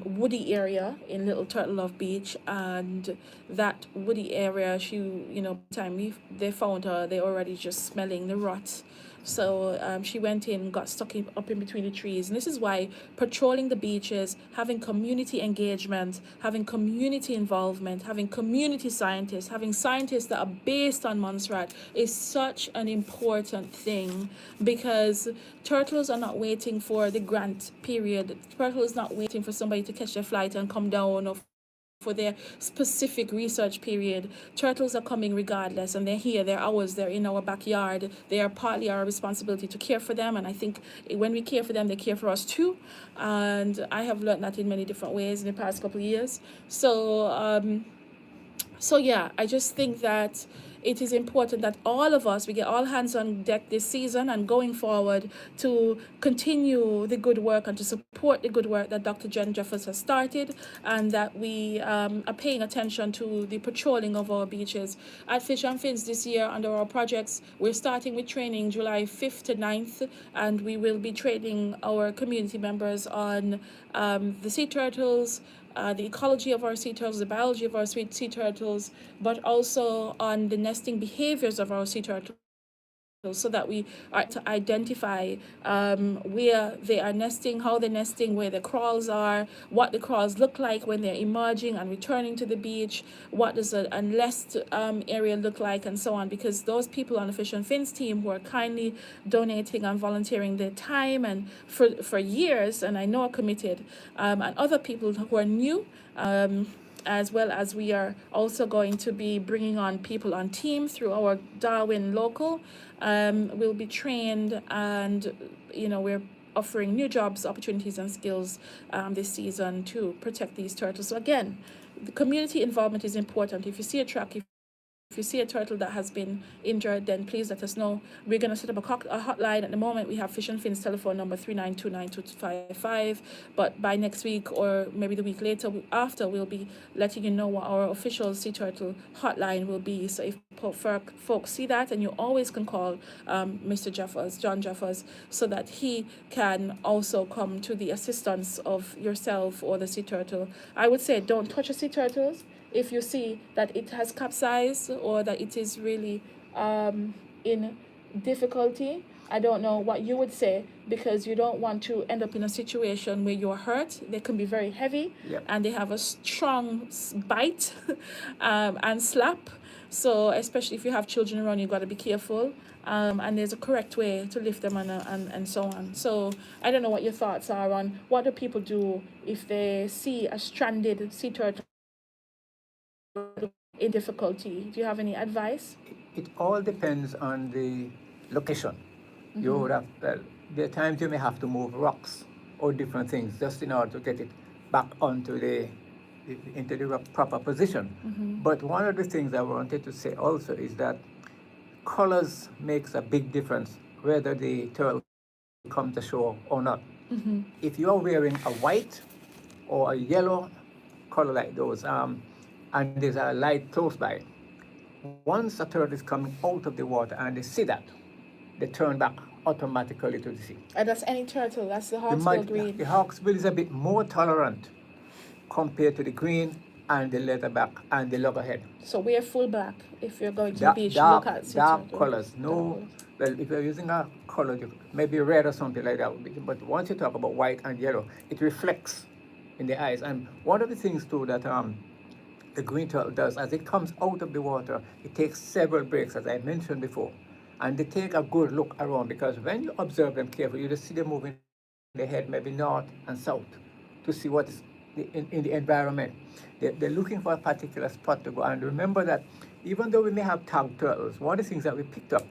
S1: woody area in Little Turtle Love Beach, and that woody area, they found her, they already just smelling the rot. So she went in, got stuck up in between the trees. And this is why patrolling the beaches, having community engagement, having community involvement, having community scientists, having scientists that are based on Montserrat is such an important thing, because turtles are not waiting for the grant period. Turtles is not waiting for somebody to catch their flight and come down, or for their specific research period. Turtles are coming regardless, and they're here, they're ours, they're in our backyard. They are partly our responsibility to care for them, and I think when we care for them, they care for us too. And I have learned that in many different ways in the past couple of years. So yeah, I just think that it is important that all of us, we get all hands on deck this season and going forward to continue the good work and to support the good work that Dr. Jen Jeffers has started, and that we are paying attention to the patrolling of our beaches. At Fish and Fins this year, under our projects, we're starting with training July 5th to 9th, and we will be training our community members on the sea turtles, the ecology of our sea turtles, the biology of our sea turtles, but also on the nesting behaviors of our sea turtles, so that we are to identify where they are nesting, how they're nesting, where the crawls are, what the crawls look like when they're emerging and returning to the beach, what does a nest area look like, and so on. Because those people on the Fish and Fins team who are kindly donating and volunteering their time and for years, and I know are committed, and other people who are new, as well as we are also going to be bringing on people on team through our Darwin local. Will be trained, and we're offering new jobs, opportunities, and skills this season to protect these turtles. So again, the community involvement is important. If you see a truck, if you see a turtle that has been injured, then please let us know. We're going to set up a hotline. At the moment, we have Fish and Fins telephone number 3929255. But by next week or maybe the week later after, we'll be letting you know what our official sea turtle hotline will be. So if folks see that, and you always can call Mr. Jeffers, John Jeffers, so that he can also come to the assistance of yourself or the sea turtle. I would say don't touch the sea turtles if you see that it has capsized or that it is really in difficulty. I don't know what you would say, because you don't want to end up in a situation where you're hurt. They can be very heavy.
S2: Yep.
S1: And they have a strong bite and slap. So especially if you have children around, you've got to be careful. And there's a correct way to lift them and so on. So I don't know what your thoughts are on what do people do if they see a stranded sea turtle in difficulty. Do you have any advice?
S2: It all depends on the location. You would have, there are times you may have to move rocks or different things just in order to get it back onto into the proper position. But one of the things I wanted to say also is that colors makes a big difference whether the turtle comes ashore or not. If you are wearing a white or a yellow color like those, and there's a light close by, once a turtle is coming out of the water and they see that, they turn back automatically to the sea.
S1: And that's any turtle. That's the hawksbill green.
S2: The hawksbill is a bit more tolerant compared to the green and the leatherback and the loggerhead.
S1: So wear full black if you're going to the beach.
S2: Dark,
S1: Look at
S2: dark colors. No, well, if you're using a color, maybe red or something like that. But once you talk about white and yellow, it reflects in the eyes. And one of the things too that the green turtle does, as it comes out of the water, it takes several breaks, as I mentioned before. And they take a good look around, because when you observe them carefully, you just see them moving their head maybe north and south to see what is in the environment. They're looking for a particular spot to go. And remember that even though we may have tagged turtles, one of the things that we picked up,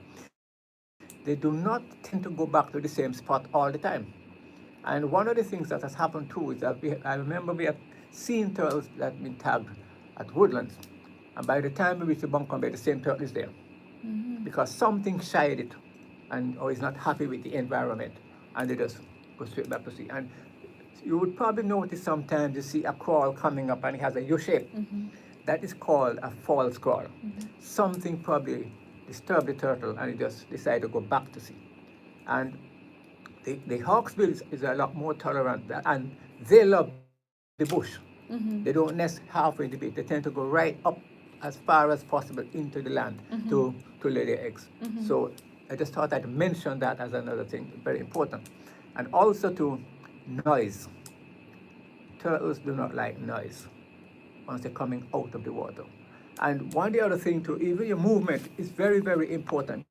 S2: they do not tend to go back to the same spot all the time. And one of the things that has happened too is that I remember we have seen turtles that have been tagged at Woodlands, and by the time we reach the Buncombe Bay, the same turtle is there, because something shied it, or is not happy with the environment, and they just go straight back to sea. And you would probably notice sometimes you see a crawl coming up and it has a U shape. That is called a false crawl. Something probably disturbed the turtle and it just decided to go back to sea. And the hawksbill is a lot more tolerant, and they love the bush. They don't nest halfway in the beach. They tend to go right up as far as possible into the land to lay their eggs. So I just thought I'd mention that as another thing, very important. And also to noise. Turtles do not like noise once they're coming out of the water. And one the other thing too, even your movement is very, very important,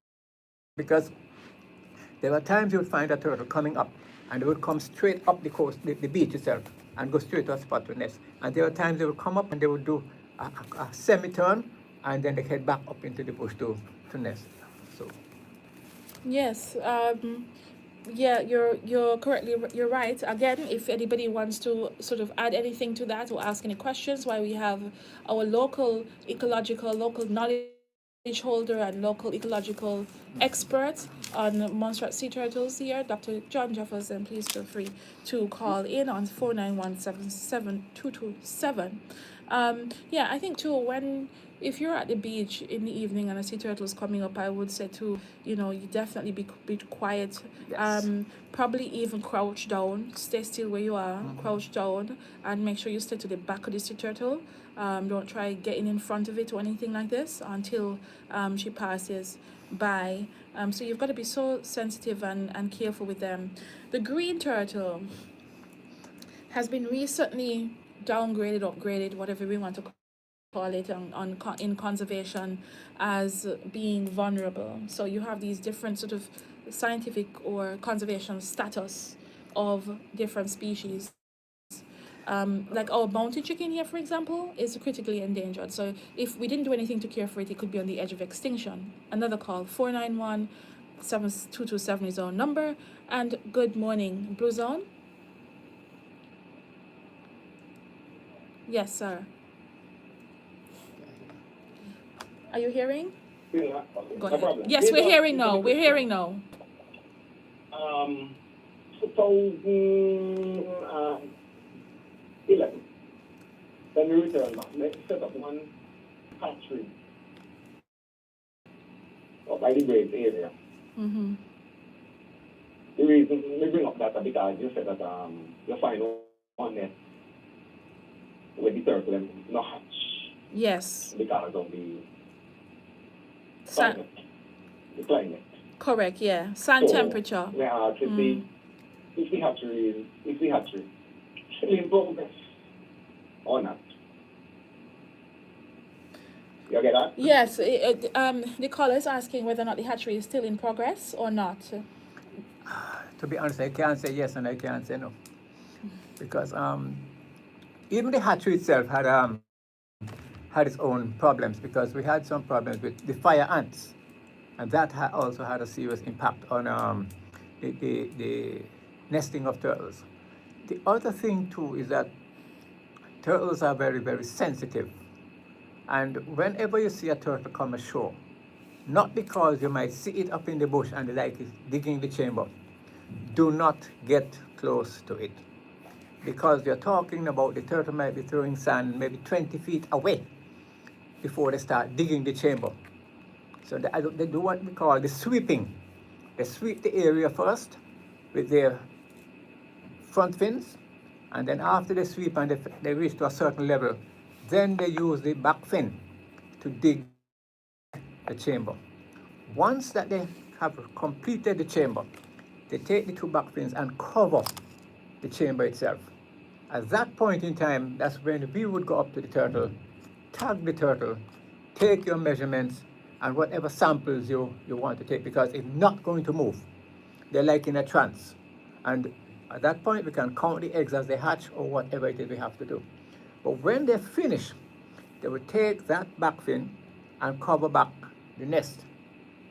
S2: because there are times you'll find a turtle coming up and they will come straight up the coast, the beach itself, and go straight to a spot to nest. And there are times they will come up and they will do a semi-turn, and then they head back up into the bush to nest. So
S1: yes, yeah, you're right. Again, if anybody wants to sort of add anything to that or ask any questions, why we have our local knowledge holder and local ecological expert on Montserrat sea turtles here, Dr. John Jeffers, and please feel free to call in on 491-77227. Yeah, I think too, if you're at the beach in the evening and a sea turtle is coming up, I would say too, you definitely be quiet.
S2: Yes.
S1: Probably even crouch down, stay still where you are, crouch down, and make sure you stay to the back of the sea turtle. Don't try getting in front of it or anything like this until she passes by. So you've got to be so sensitive and careful with them. The green turtle has been recently downgraded, upgraded, whatever we want to call it, in conservation as being vulnerable. So you have these different sort of scientific or conservation status of different species. Like our mountain chicken here, for example, is critically endangered. So if we didn't do anything to care for it, it could be on the edge of extinction. Another call, 491-7227 is our number. And good morning, Blue Zone. Yes, sir. Are you hearing?
S4: Yeah,
S1: Go
S4: no
S1: ahead.
S4: problem.
S1: Yes, we're hearing now. We're hearing now.
S4: 2011, then we returned back. Let's set up one hatchery up by the Graves area.
S1: Mm-hmm.
S4: The reason we bring up that because you said that you find one nest with the turtle and no hatch
S1: Yes.
S4: because of the
S1: Sa-
S4: climate. The climate.
S1: correct, yeah. Sand
S4: So,
S1: temperature.
S4: we ask if the hatchery is still in progress or not. You get that?
S1: Yes, the caller is asking whether or not the hatchery is still in progress or not.
S2: To be honest, I can't say yes and I can't say no. Because even the hatchery itself had its own problems, because we had some problems with the fire ants. And that also had a serious impact on the nesting of turtles. The other thing too is that turtles are very, very sensitive. And whenever you see a turtle come ashore, not because you might see it up in the bush and like it digging the chamber, do not get close to it. Because you're talking about the turtle might be throwing sand maybe 20 feet away before they start digging the chamber. So they do what we call the sweeping. They sweep the area first with their front fins, and then after they sweep and they reach to a certain level, then they use the back fin to dig the chamber. Once that they have completed the chamber, they take the two back fins and cover the chamber itself. At that point in time, that's when we would go up to the turtle, tag the turtle, take your measurements, and whatever samples you want to take, because it's not going to move. They're like in a trance. And at that point, we can count the eggs as they hatch or whatever it is we have to do. But when they finish, they will take that back fin and cover back the nest.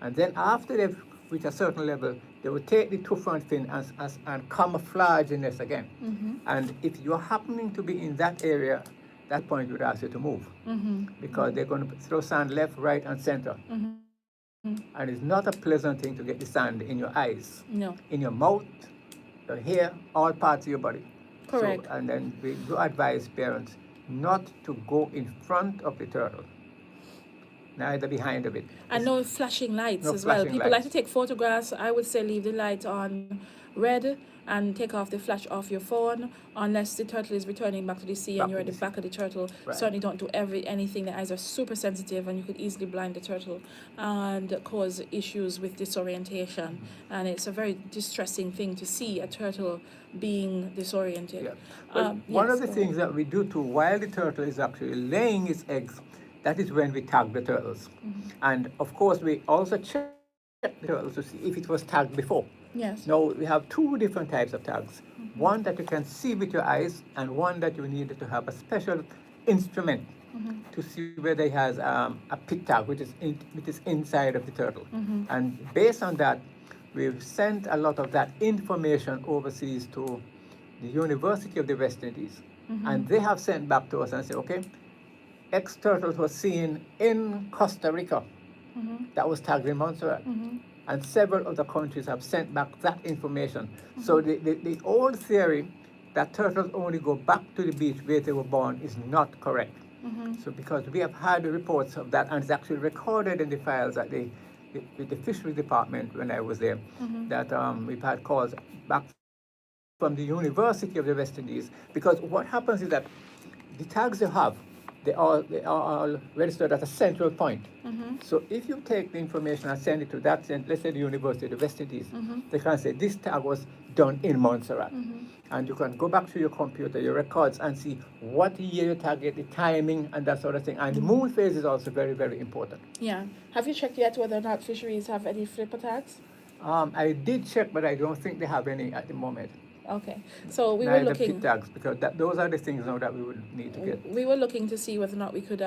S2: And then after they've reached a certain level, they will take the two front fin and camouflage the nest again.
S1: Mm-hmm.
S2: And if you're happening to be in that area, that point we would ask you to move.
S1: Mm-hmm.
S2: Because they're going to throw sand left, right, and center.
S1: Mm-hmm.
S2: And it's not a pleasant thing to get the sand in your eyes,
S1: No.
S2: in your mouth, your hair, all parts of your body.
S1: Correct.
S2: So, and then we do advise parents not to go in front of the turtle, neither behind of it.
S1: And no flashing lights
S2: No
S1: as well.
S2: flashing
S1: People like
S2: lights.
S1: to take photographs. I would say leave the light on red and take off the flash off your phone unless the turtle is returning back to the sea
S2: Back
S1: and you're
S2: to
S1: at the
S2: the
S1: back of the turtle.
S2: Right.
S1: Certainly don't do anything. The eyes are super sensitive and you could easily blind the turtle and cause issues with disorientation. And it's a very distressing thing to see a turtle being disoriented.
S2: Yeah. Well, one
S1: yes,
S2: of the
S1: go
S2: things
S1: ahead.
S2: that we do too, while the turtle is actually laying its eggs, that is when we tag the turtles.
S1: Mm-hmm.
S2: And of course, we also check the turtles to see if it was tagged before.
S1: Yes.
S2: Now, we have two different types of tags.
S1: Mm-hmm.
S2: One that you can see with your eyes, and one that you need to have a special instrument
S1: Mm-hmm.
S2: to see whether it has a pit tag, which is inside of the turtle.
S1: Mm-hmm.
S2: And based on that, we've sent a lot of that information overseas to the University of the West Indies.
S1: Mm-hmm.
S2: And they have sent back to us and said, okay, X turtles was seen in Costa Rica.
S1: Mm-hmm.
S2: That was tagged in Montserrat.
S1: Mm-hmm.
S2: And several other countries have sent back that information. Mm-hmm. So the old theory that turtles only go back to the beach where they were born is not correct.
S1: Mm-hmm.
S2: So because we have had reports of that, and it's actually recorded in the files at the fisheries department when I was there,
S1: Mm-hmm.
S2: that we've had calls back from the University of the West Indies, because what happens is that the tags you have they are all registered at a central point.
S1: Mm-hmm.
S2: So if you take the information and send it to that, let's say the University of the West Indies,
S1: Mm-hmm.
S2: they can say this tag was done in Montserrat.
S1: Mm-hmm.
S2: And you can go back to your computer, your records, and see what year you target, the timing, and that sort of thing. And the moon phase is also very, very important.
S1: Yeah. Have you checked yet whether or not fisheries have any flipper tags?
S2: I did check, but I don't think they have any at the moment.
S1: Okay. So we were
S2: Neither
S1: looking.
S2: pit tags, because those are the things now that we would need to get.
S1: We were looking to see whether or not we could,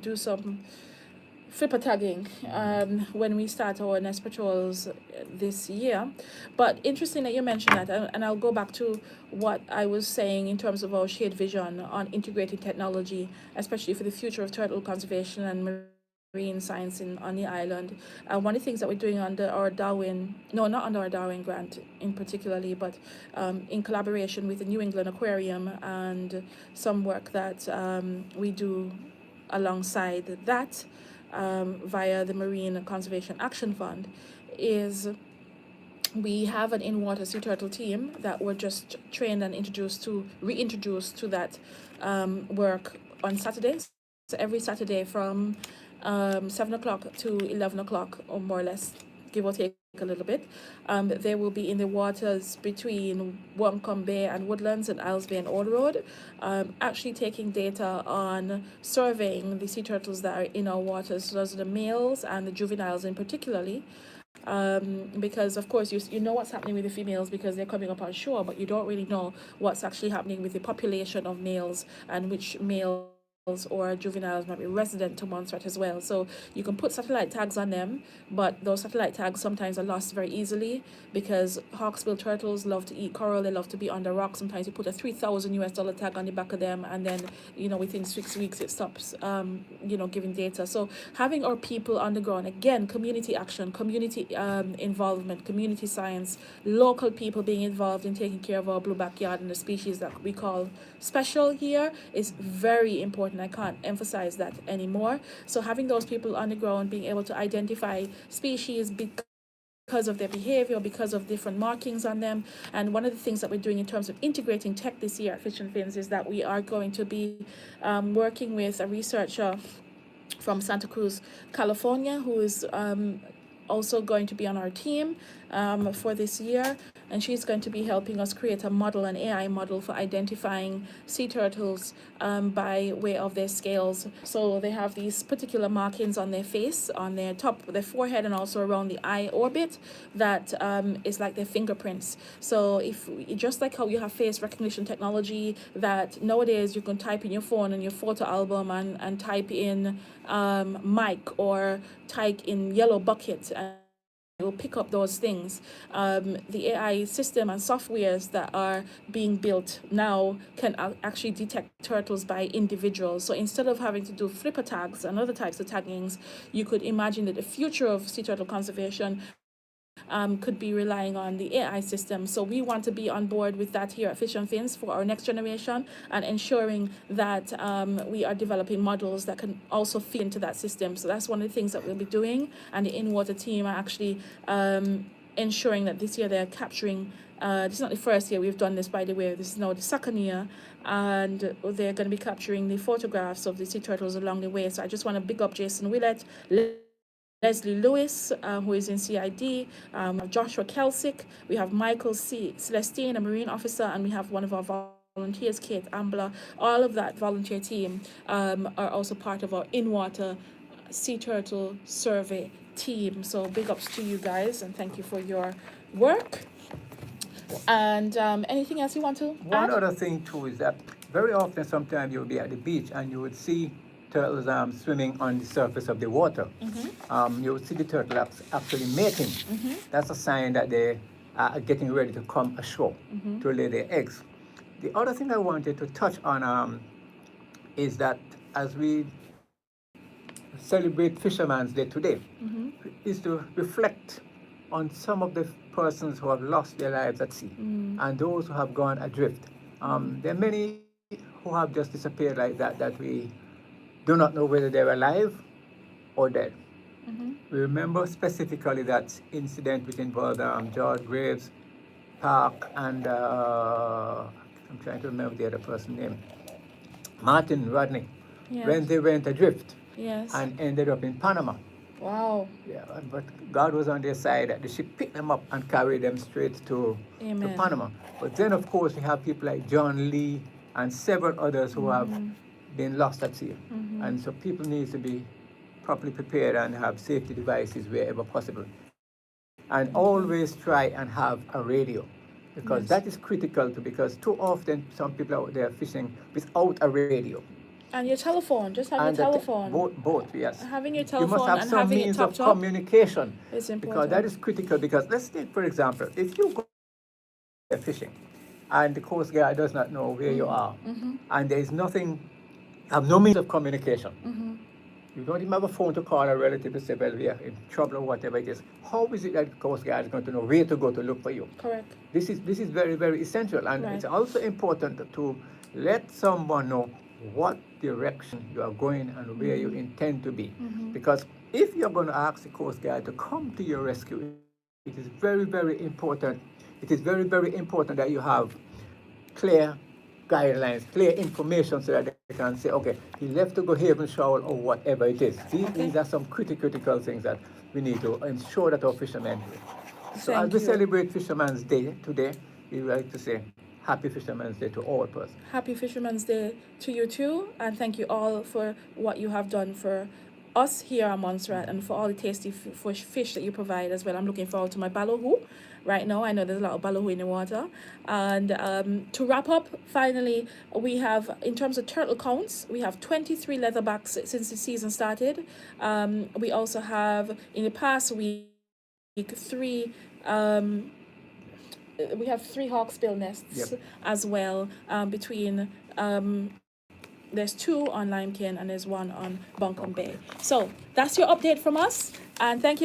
S1: do some flipper tagging when we start our nest patrols this year. But interesting that you mentioned that, and I'll go back to what I was saying in terms of our shared vision on integrating technology, especially for the future of turtle conservation and marine science on the island. One of the things that we're doing under our Darwin, no, not under our Darwin grant in particularly, but in collaboration with the New England Aquarium and some work that we do alongside that via the Marine Conservation Action Fund, is we have an in-water sea turtle team that were just trained and reintroduced to that work on Saturdays. So every Saturday from 7 o'clock to 11 o'clock, or more or less, give or take a little bit, they will be in the waters between Womcombe Bay and Woodlands and Isles Bay and Old Road, actually taking data on surveying the sea turtles that are in our waters, so those are the males and the juveniles in particularly. Because of course you know what's happening with the females because they're coming up on shore, but you don't really know what's actually happening with the population of males and which males or juveniles might be resident to Montserrat as well. So you can put satellite tags on them, but those satellite tags sometimes are lost very easily because hawksbill turtles love to eat coral, they love to be under rock. Sometimes you put a $3,000 tag on the back of them, and then within 6 weeks it stops giving data. So having our people on the ground, again, community action, community involvement, community science, local people being involved in taking care of our blue backyard and the species that we call special here is very important. I can't emphasize that anymore. So having those people on the ground being able to identify species because of their behavior, because of different markings on them. And one of the things that we're doing in terms of integrating tech this year at Fish and Fins is that we are going to be working with a researcher from Santa Cruz, California, who is also going to be on our team for this year, and she's going to be helping us create a model, an AI model for identifying sea turtles by way of their scales. So they have these particular markings on their face, on their top, their forehead, and also around the eye orbit that is like their fingerprints. So if just like how you have face recognition technology that nowadays you can type in your phone and your photo album and type in Mike or type in yellow bucket, and it will pick up those things. The AI system and softwares that are being built now can actually detect turtles by individuals. So instead of having to do flipper tags and other types of taggings, you could imagine that the future of sea turtle conservation could be relying on the AI system. So we want to be on board with that here at Fish and Fins for our next generation, and ensuring that we are developing models that can also fit into that system. So that's one of the things that we'll be doing, and the in-water team are actually ensuring that this year they're capturing, this is not the first year we've done this, by the way, this is now the second year, and they're going to be capturing the photographs of the sea turtles along the way. So I just want to big up Jason Willett, Leslie Lewis, who is in CID, we have Joshua Kelsick, we have Michael C. Celestine, a Marine officer, and we have one of our volunteers, Kate Ambler. All of that volunteer team are also part of our in-water sea turtle survey team. So big ups to you guys, and thank you for your work. And anything else you want to
S2: One
S1: add?
S2: other thing too is that very often sometimes you'll be at the beach and you would see turtles swimming on the surface of the water. You would see the turtle actually mating. That's a sign that they are getting ready to come ashore to lay their eggs. The other thing I wanted to touch on is that as we celebrate Fisherman's Day today, is to reflect on some of the persons who have lost their lives at sea and those who have gone adrift. There are many who have just disappeared like that, that we do not know whether they're alive or dead. We remember specifically that incident which involved George Graves, Park, and I'm trying to remember the other person's name. Martin Rodney,
S1: Yes.
S2: when they went adrift
S1: Yes.
S2: and ended up in Panama.
S1: Wow.
S2: Yeah, but God was on their side. The ship picked them up and carried them straight to
S1: Amen.
S2: Panama. But then, of course, we have people like John Lee and several others who have been lost at sea. And so people need to be properly prepared and have safety devices wherever possible. And always try and have a radio, because
S1: Yes.
S2: that is critical too, because too often some people out there fishing without a radio.
S1: And your telephone. Just have
S2: And
S1: your
S2: the
S1: telephone.
S2: both, yes.
S1: Having your
S2: You
S1: telephone
S2: must have
S1: and
S2: some
S1: having it
S2: means
S1: topped
S2: of
S1: up
S2: communication,
S1: is important.
S2: because that is critical. Because let's take, for example, if you go fishing and the Coast Guard does not know where you are, and there is nothing, have no means of communication. You don't even have a phone to call a relative to say, well, we are in trouble or whatever it is. How is it that the Coast Guard is going to know where to go to look for you?
S1: Correct.
S2: This is very, very essential. And
S1: Right.
S2: it's also important to let someone know what direction you are going and where you intend to be. Because if you're going to ask the Coast Guard to come to your rescue, it is very, very important. It is very, very important that you have clear guidelines, clear information, so that they can say, okay, he left to go Haven Shoal or whatever it is. These are some critical things that we need to ensure that our fishermen do. So
S1: Thank
S2: as we
S1: you.
S2: celebrate Fisherman's Day today, we would like to say Happy Fisherman's Day to all persons.
S1: Happy Fisherman's Day to you too, and thank you all for what you have done for us here at Montserrat and for all the tasty fish that you provide as well. I'm looking forward to my ballyhoo right now. I know there's a lot of ballyhoo in the water. And to wrap up, finally, we have, in terms of turtle counts, we have 23 leatherbacks since the season started. We also have, in the past week, three... we have 3 hawksbill nests as well, between there's 2 on Lime Cane and there's 1 on Buncombe Bay. So that's your update from us, and thank you